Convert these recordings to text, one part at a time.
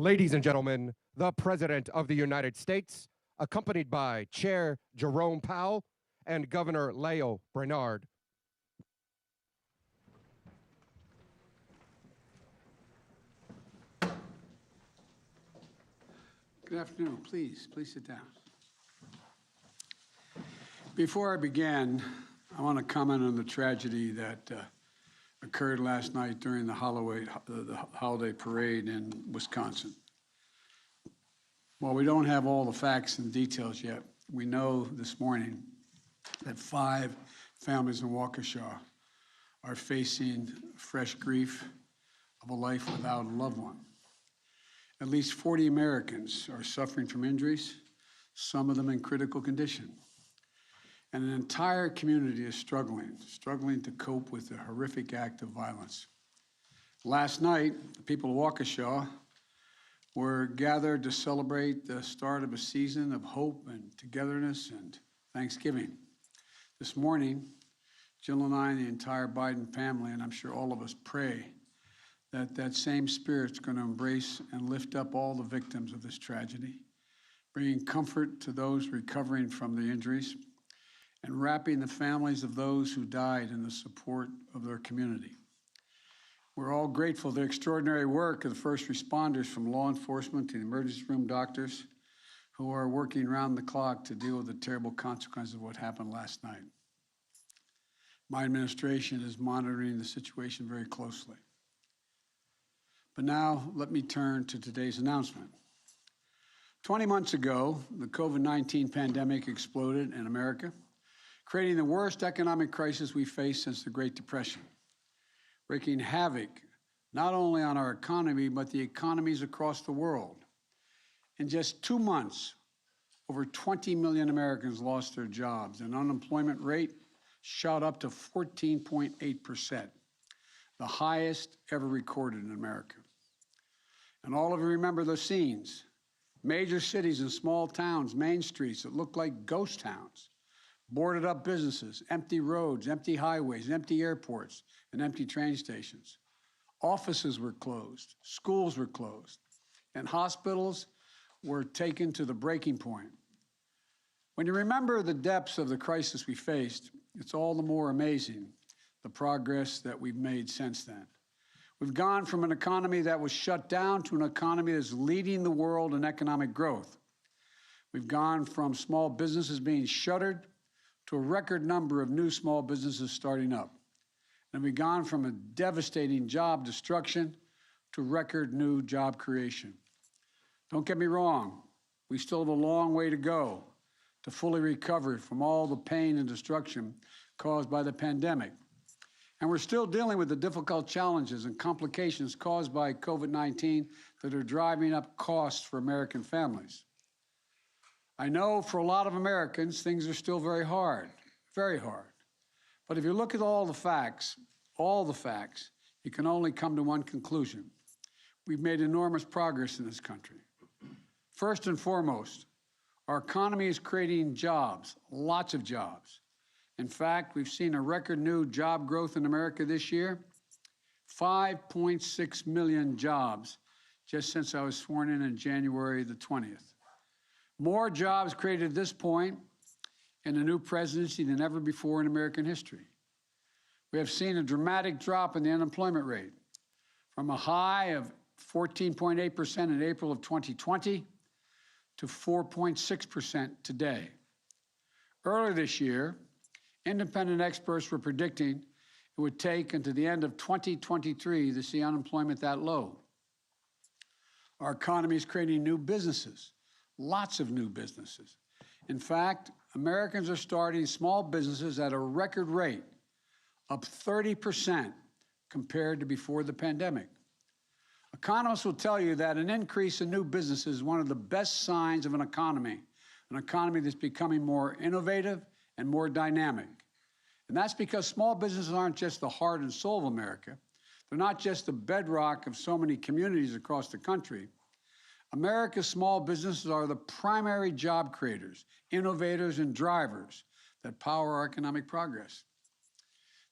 Ladies and gentlemen, the President of the United States, accompanied by Chair Jerome Powell and Governor Lael Brainard. Good afternoon. Please sit down. Before I begin, I want to comment on the tragedy that occurred last night during the holiday parade in Wisconsin. While we don't have all the facts and details yet, we know this morning that 5 families in Waukesha are facing fresh grief of a life without a loved one. At least 40 Americans are suffering from injuries, some of them in critical condition. And an entire community is struggling to cope with the horrific act of violence. Last night, the people of Waukesha were gathered to celebrate the start of a season of hope and togetherness and Thanksgiving. This morning, Jill and I and the entire Biden family, and I'm sure all of us, pray that that same spirit's going to embrace and lift up all the victims of this tragedy, bringing comfort to those recovering from the injuries, and wrapping the families of those who died in the support of their community. We're all grateful for the extraordinary work of the first responders, from law enforcement to the emergency room doctors, who are working around the clock to deal with the terrible consequences of what happened last night. My administration is monitoring the situation very closely. But now, let me turn to today's announcement. 20 months ago, the COVID-19 pandemic exploded in America, creating the worst economic crisis we faced since the Great Depression, wreaking havoc not only on our economy, but the economies across the world. In just 2 months, over 20 million Americans lost their jobs, and unemployment rate shot up to 14.8%, the highest ever recorded in America. And all of you remember those scenes: major cities and small towns, main streets that looked like ghost towns, boarded up businesses, empty roads, empty highways, empty airports, and empty train stations. Offices were closed, schools were closed, and hospitals were taken to the breaking point. When you remember the depths of the crisis we faced, it's all the more amazing the progress that we've made since then. We've gone from an economy that was shut down to an economy that's leading the world in economic growth. We've gone from small businesses being shuttered to a record number of new small businesses starting up. And we've gone from a devastating job destruction to record new job creation. Don't get me wrong, we still have a long way to go to fully recover from all the pain and destruction caused by the pandemic. And we're still dealing with the difficult challenges and complications caused by COVID-19 that are driving up costs for American families. I know for a lot of Americans, things are still very hard. But if you look at all the facts, you can only come to one conclusion. We've made enormous progress in this country. First and foremost, our economy is creating jobs, lots of jobs. In fact, we've seen a record new job growth in America this year, 5.6 million jobs just since I was sworn in January the 20th. More jobs created at this point in the new presidency than ever before in American history. We have seen a dramatic drop in the unemployment rate from a high of 14.8% in April of 2020 to 4.6% today. Earlier this year, independent experts were predicting it would take until the end of 2023 to see unemployment that low. Our economy is creating new businesses, lots of new businesses. In fact, Americans are starting small businesses at a record rate, up 30% compared to before the pandemic. Economists will tell you that an increase in new businesses is one of the best signs of an economy that's becoming more innovative and more dynamic. And that's because small businesses aren't just the heart and soul of America. They're not just the bedrock of so many communities across the country. America's small businesses are the primary job creators, innovators, and drivers that power our economic progress.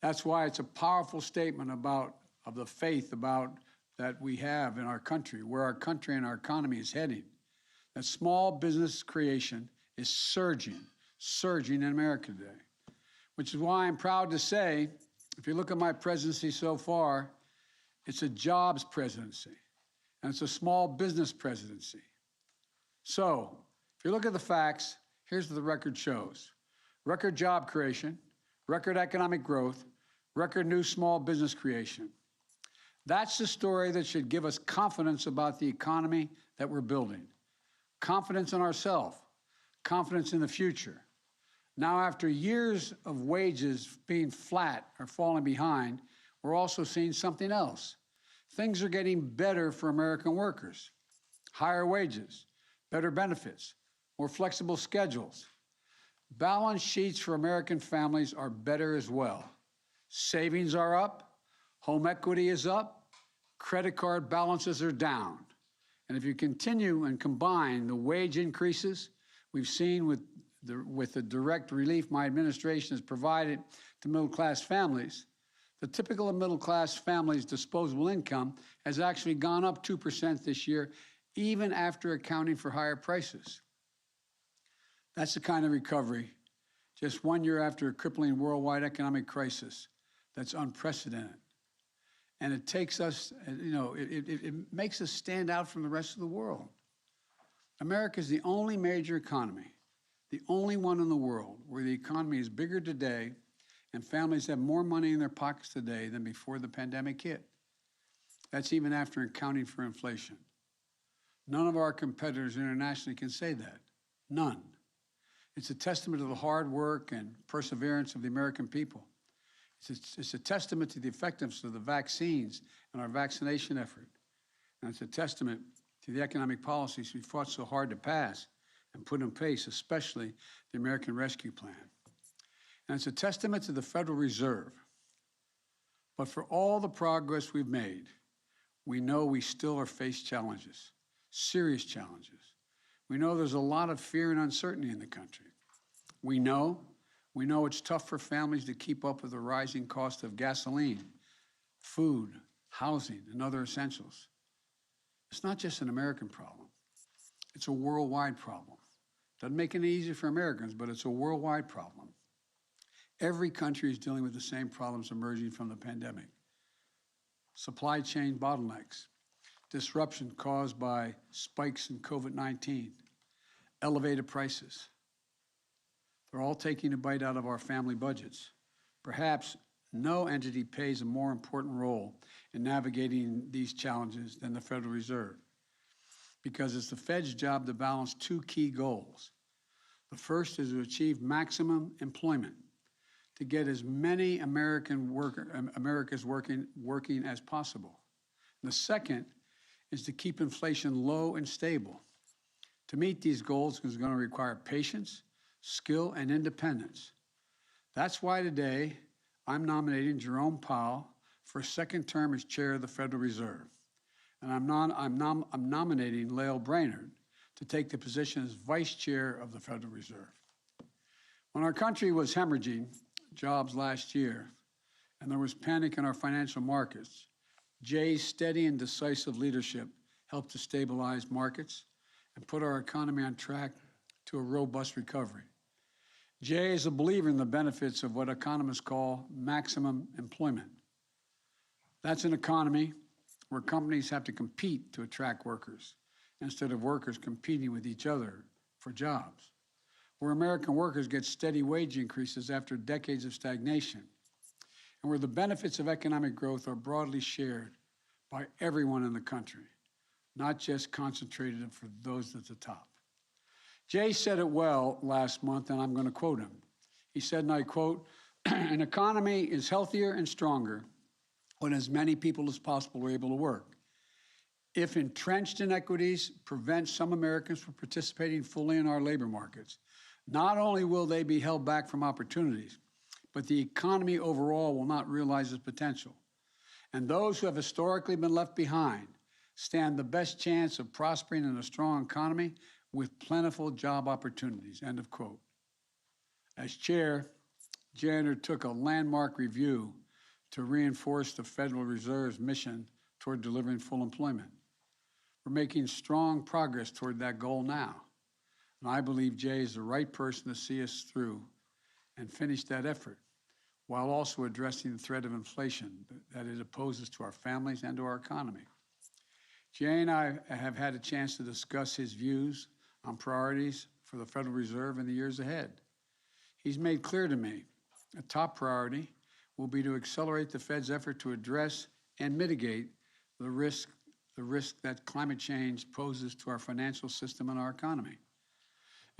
That's why it's a powerful statement of the faith about that we have in our country, where our country and our economy is heading, that small business creation is surging in America today, which is why I'm proud to say, if you look at my presidency so far, it's a jobs presidency, and it's a small business presidency. So, if you look at the facts, here's what the record shows. Record job creation, record economic growth, record new small business creation. That's the story that should give us confidence about the economy that we're building. Confidence in ourselves, confidence in the future. Now, after years of wages being flat or falling behind, we're also seeing something else. Things are getting better for American workers. Higher wages, better benefits, more flexible schedules. Balance sheets for American families are better as well. Savings are up, home equity is up, credit card balances are down. And if you continue and combine the wage increases we've seen with the direct relief my administration has provided to middle-class families, the typical middle-class family's disposable income has actually gone up 2% this year, even after accounting for higher prices. That's the kind of recovery, just 1 year after a crippling worldwide economic crisis, that's unprecedented. And it takes us, it makes us stand out from the rest of the world. America is the only major economy, the only one in the world where the economy is bigger today and families have more money in their pockets today than before the pandemic hit. That's even after accounting for inflation. None of our competitors internationally can say that. None. It's a testament to the hard work and perseverance of the American people. It's a testament to the effectiveness of the vaccines and our vaccination effort. And it's a testament to the economic policies we fought so hard to pass and put in place, especially the American Rescue Plan. And it's a testament to the Federal Reserve. But for all the progress we've made, we know we still are faced challenges, serious challenges. We know there's a lot of fear and uncertainty in the country. We know it's tough for families to keep up with the rising cost of gasoline, food, housing, and other essentials. It's not just an American problem. It's a worldwide problem. Doesn't make it any easier for Americans, but it's a worldwide problem. Every country is dealing with the same problems emerging from the pandemic. Supply chain bottlenecks, disruption caused by spikes in COVID-19, elevated prices. They're all taking a bite out of our family budgets. Perhaps no entity plays a more important role in navigating these challenges than the Federal Reserve, because it's the Fed's job to balance two key goals. The first is to achieve maximum employment, to get as many Americans working as possible. And the second is to keep inflation low and stable. To meet these goals is going to require patience, skill, and independence. That's why today I'm nominating Jerome Powell for a second term as chair of the Federal Reserve. And I'm nominating Lael Brainard to take the position as vice chair of the Federal Reserve. When our country was hemorrhaging jobs last year and there was panic in our financial markets, Jay's steady and decisive leadership helped to stabilize markets and put our economy on track to a robust recovery. Jay is a believer in the benefits of what economists call maximum employment. That's an economy where companies have to compete to attract workers instead of workers competing with each other for jobs, where American workers get steady wage increases after decades of stagnation, and where the benefits of economic growth are broadly shared by everyone in the country, not just concentrated for those at the top. Jay said it well last month, and I'm going to quote him. He said, and I quote, "An economy is healthier and stronger when as many people as possible are able to work. If entrenched inequities prevent some Americans from participating fully in our labor markets, not only will they be held back from opportunities, but the economy overall will not realize its potential. And those who have historically been left behind stand the best chance of prospering in a strong economy with plentiful job opportunities," end of quote. As chair, Jay undertook a landmark review to reinforce the Federal Reserve's mission toward delivering full employment. We're making strong progress toward that goal now, and I believe Jay is the right person to see us through and finish that effort, while also addressing the threat of inflation that it poses to our families and to our economy. Jay and I have had a chance to discuss his views on priorities for the Federal Reserve in the years ahead. He's made clear to me a top priority will be to accelerate the Fed's effort to address and mitigate the risk that climate change poses to our financial system and our economy.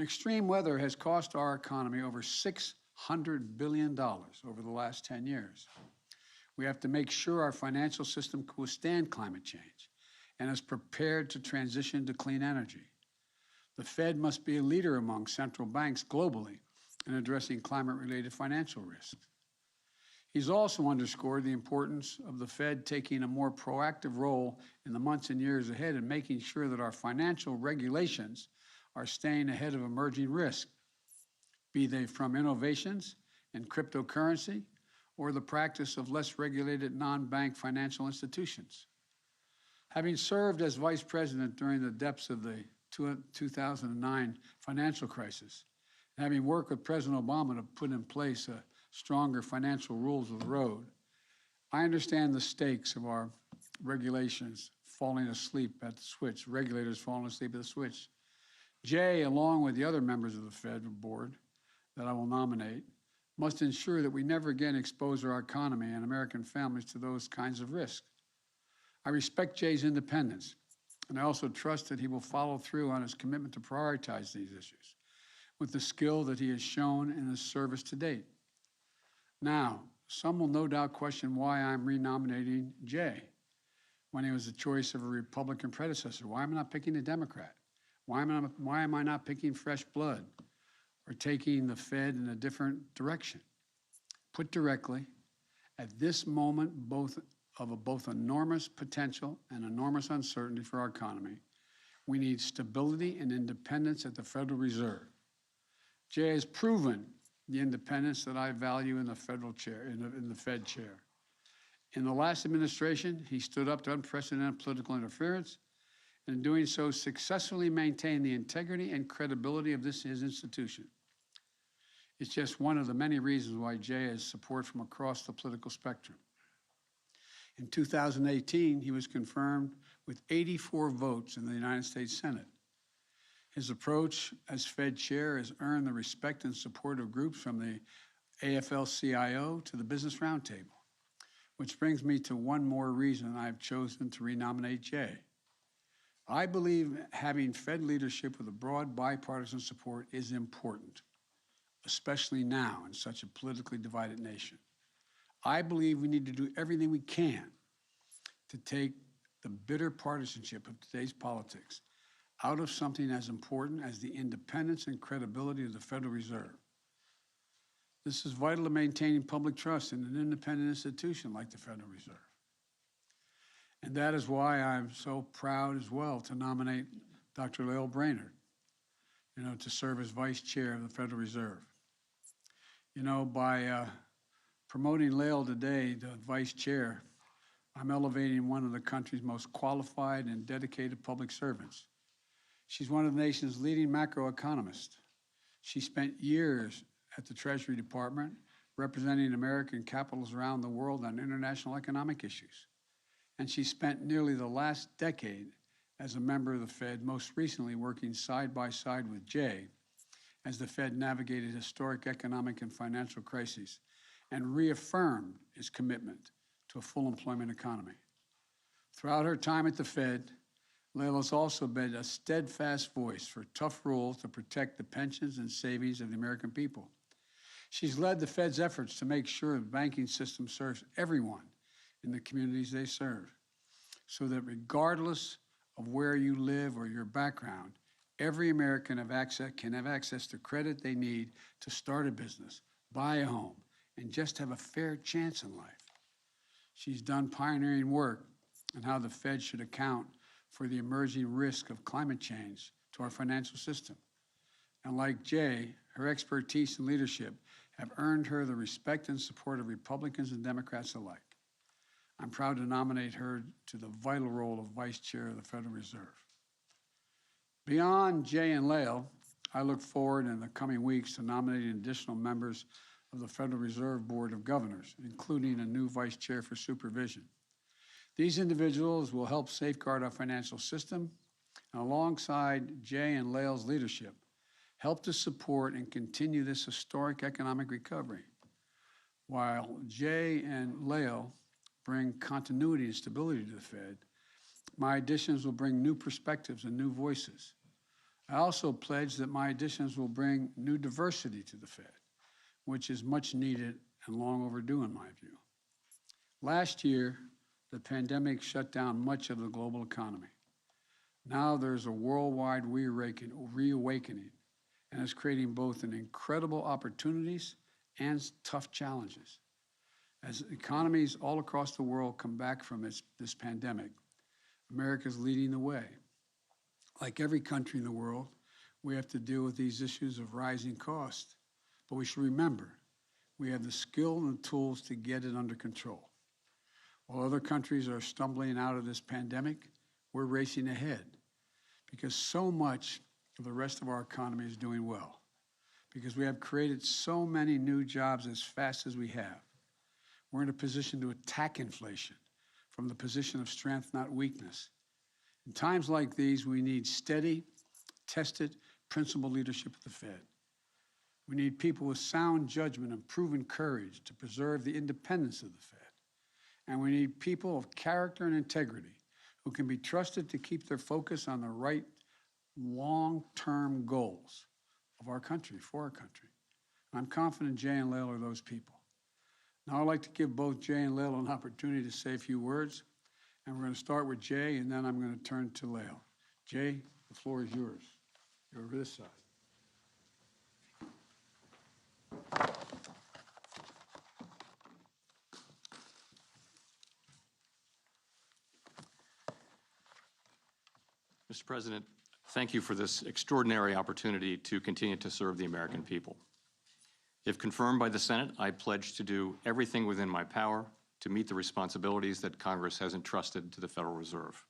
Extreme weather has cost our economy over $600 billion over the last 10 years. We have to make sure our financial system can withstand climate change and is prepared to transition to clean energy. The Fed must be a leader among central banks globally in addressing climate-related financial risks. He's also underscored the importance of the Fed taking a more proactive role in the months and years ahead in making sure that our financial regulations are staying ahead of emerging risks, be they from innovations in cryptocurrency or the practice of less regulated non-bank financial institutions. Having served as vice president during the depths of the 2009 financial crisis, and having worked with President Obama to put in place a stronger financial rules of the road, I understand the stakes of our regulations falling asleep at the switch, regulators falling asleep at the switch. Jay, along with the other members of the Federal Board that I will nominate, must ensure that we never again expose our economy and American families to those kinds of risks. I respect Jay's independence, and I also trust that he will follow through on his commitment to prioritize these issues with the skill that he has shown in his service to date. Now, some will no doubt question why I'm renominating Jay when he was the choice of a Republican predecessor. Why am I not picking a Democrat? Why am I not picking fresh blood or taking the Fed in a different direction? Put directly, at this moment, both enormous potential and enormous uncertainty for our economy, we need stability and independence at the Federal Reserve. Jay has proven the independence that I value in the federal chair, in the Fed chair. In the last administration, he stood up to unprecedented political interference, and in doing so, successfully maintained the integrity and credibility of his institution. It's just one of the many reasons why Jay has support from across the political spectrum. In 2018, he was confirmed with 84 votes in the United States Senate. His approach as Fed chair has earned the respect and support of groups from the AFL-CIO to the Business Roundtable, which brings me to one more reason I've chosen to renominate Jay. I believe having Fed leadership with a broad bipartisan support is important, especially now in such a politically divided nation. I believe we need to do everything we can to take the bitter partisanship of today's politics out of something as important as the independence and credibility of the Federal Reserve. This is vital to maintaining public trust in an independent institution like the Federal Reserve. And that is why I'm so proud as well to nominate Dr. Lael Brainard, to serve as vice chair of the Federal Reserve. By promoting Lael today to vice chair, I'm elevating one of the country's most qualified and dedicated public servants. She's one of the nation's leading macroeconomists. She spent years at the Treasury Department representing American capitals around the world on international economic issues. And she spent nearly the last decade as a member of the Fed, most recently working side by side with Jay as the Fed navigated historic economic and financial crises and reaffirmed its commitment to a full employment economy. Throughout her time at the Fed, Lael has also been a steadfast voice for tough rules to protect the pensions and savings of the American people. She's led the Fed's efforts to make sure the banking system serves everyone in the communities they serve, so that regardless of where you live or your background, every American can have access to credit they need to start a business, buy a home, and just have a fair chance in life. She's done pioneering work on how the Fed should account for the emerging risk of climate change to our financial system. And like Jay, her expertise and leadership have earned her the respect and support of Republicans and Democrats alike. I'm proud to nominate her to the vital role of Vice Chair of the Federal Reserve. Beyond Jay and Lael, I look forward in the coming weeks to nominating additional members of the Federal Reserve Board of Governors, including a new Vice Chair for Supervision. These individuals will help safeguard our financial system, and alongside Jay and Lael's leadership, help to support and continue this historic economic recovery. While Jay and Lael bring continuity and stability to the Fed, my additions will bring new perspectives and new voices. I also pledge that my additions will bring new diversity to the Fed, which is much needed and long overdue in my view. Last year, the pandemic shut down much of the global economy. Now there's a worldwide reawakening, and it's creating both an incredible opportunities and tough challenges. As economies all across the world come back from this pandemic, America's leading the way. Like every country in the world, we have to deal with these issues of rising costs. But we should remember, we have the skill and the tools to get it under control. While other countries are stumbling out of this pandemic, we're racing ahead because so much of the rest of our economy is doing well, because we have created so many new jobs as fast as we have. We're in a position to attack inflation from the position of strength, not weakness. In times like these, we need steady, tested, principled leadership at the Fed. We need people with sound judgment and proven courage to preserve the independence of the Fed. And we need people of character and integrity who can be trusted to keep their focus on the right long-term goals of our country, for our country. And I'm confident Jay and Lael are those people. Now I'd like to give both Jay and Lael an opportunity to say a few words. And we're going to start with Jay, and then I'm going to turn to Lael. Jay, the floor is yours. You're over this side. Mr. President, thank you for this extraordinary opportunity to continue to serve the American people. If confirmed by the Senate, I pledge to do everything within my power to meet the responsibilities that Congress has entrusted to the Federal Reserve.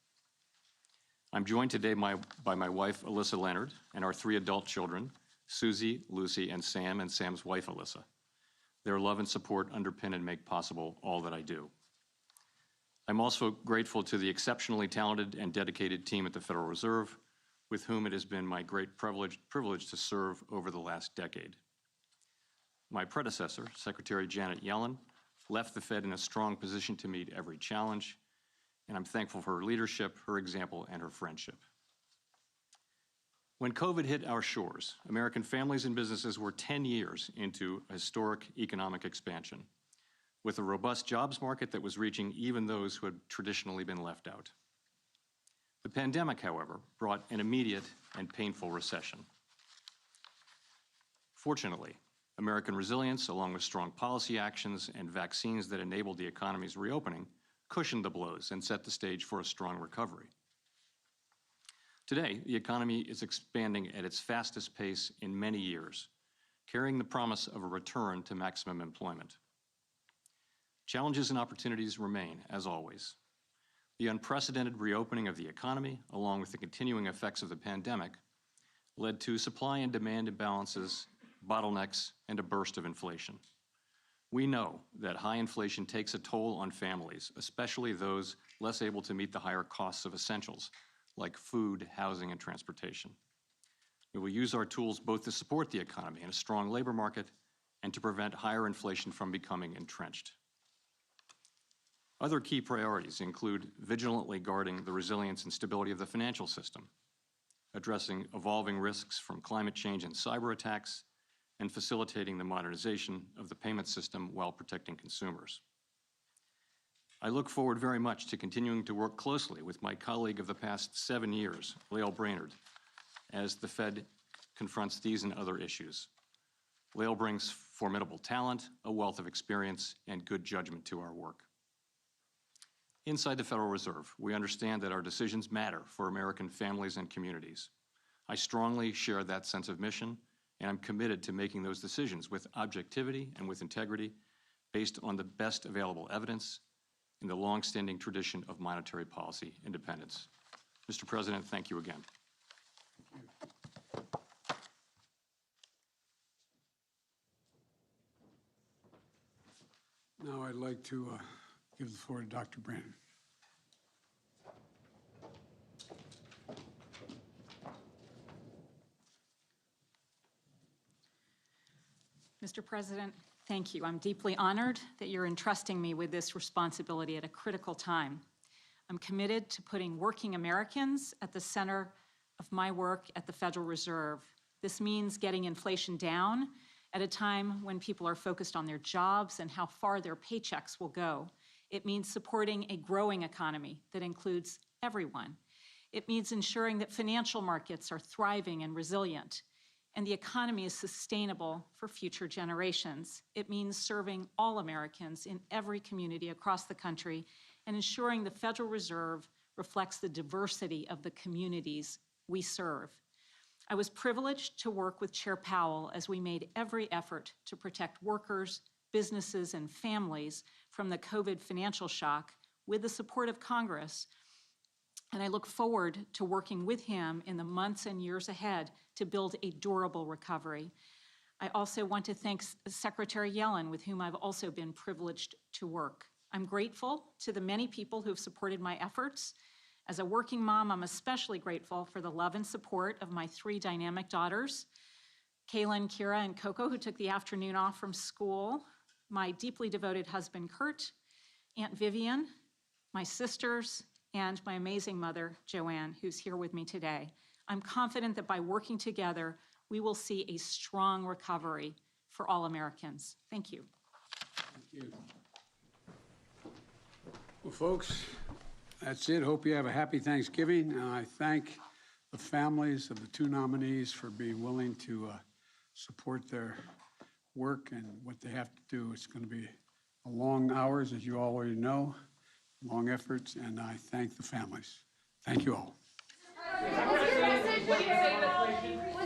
I'm joined today by my wife, Alyssa Leonard, and our 3 adult children, Susie, Lucy, and Sam's wife, Alyssa. Their love and support underpin and make possible all that I do. I'm also grateful to the exceptionally talented and dedicated team at the Federal Reserve, with whom it has been my great privilege to serve over the last decade. My predecessor, Secretary Janet Yellen, left the Fed in a strong position to meet every challenge, and I'm thankful for her leadership, her example, and her friendship. When COVID hit our shores, American families and businesses were 10 years into historic economic expansion, with a robust jobs market that was reaching even those who had traditionally been left out. The pandemic, however, brought an immediate and painful recession. Fortunately, American resilience, along with strong policy actions and vaccines that enabled the economy's reopening, cushioned the blows and set the stage for a strong recovery. Today, the economy is expanding at its fastest pace in many years, carrying the promise of a return to maximum employment. Challenges and opportunities remain, as always. The unprecedented reopening of the economy, along with the continuing effects of the pandemic, led to supply and demand imbalances, bottlenecks, and a burst of inflation. We know that high inflation takes a toll on families, especially those less able to meet the higher costs of essentials, like food, housing, and transportation. We will use our tools both to support the economy and a strong labor market and to prevent higher inflation from becoming entrenched. Other key priorities include vigilantly guarding the resilience and stability of the financial system, addressing evolving risks from climate change and cyber attacks, and facilitating the modernization of the payment system while protecting consumers. I look forward very much to continuing to work closely with my colleague of the past 7 years, Lael Brainard, as the Fed confronts these and other issues. Lael brings formidable talent, a wealth of experience, and good judgment to our work. Inside the Federal Reserve, we understand that our decisions matter for American families and communities. I strongly share that sense of mission, and I'm committed to making those decisions with objectivity and with integrity, based on the best available evidence, in the long-standing tradition of monetary policy independence. Mr. President, thank you again. Now I'd like to give the floor to Dr. Brainard. Mr. President, thank you. I'm deeply honored that you're entrusting me with this responsibility at a critical time. I'm committed to putting working Americans at the center of my work at the Federal Reserve. This means getting inflation down at a time when people are focused on their jobs and how far their paychecks will go. It means supporting a growing economy that includes everyone. It means ensuring that financial markets are thriving and resilient, and the economy is sustainable for future generations. It means serving all Americans in every community across the country and ensuring the Federal Reserve reflects the diversity of the communities we serve. I was privileged to work with Chair Powell as we made every effort to protect workers, businesses, and families from the COVID financial shock with the support of Congress. And I look forward to working with him in the months and years ahead to build a durable recovery. I also want to thank Secretary Yellen, with whom I've also been privileged to work. I'm grateful to the many people who have supported my efforts. As a working mom, I'm especially grateful for the love and support of my 3 dynamic daughters, Kaylin, Kira, and Coco, who took the afternoon off from school, my deeply devoted husband, Kurt, Aunt Vivian, my sisters, and my amazing mother, Joanne, who's here with me today. I'm confident that by working together, we will see a strong recovery for all Americans. Thank you. Thank you. Well, folks, that's it. Hope you have a happy Thanksgiving. And I thank the families of the 2 nominees for being willing to support their work and what they have to do. It's going to be long hours, as you already know, long efforts, and I thank the families. Thank you all. Was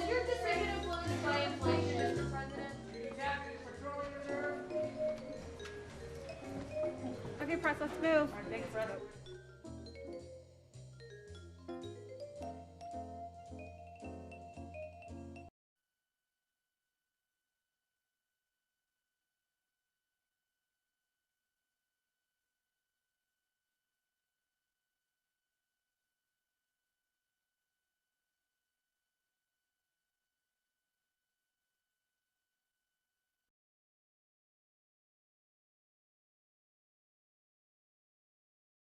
your decision influenced by inflation, Mr. President? Okay, press, let's move. Thanks, President.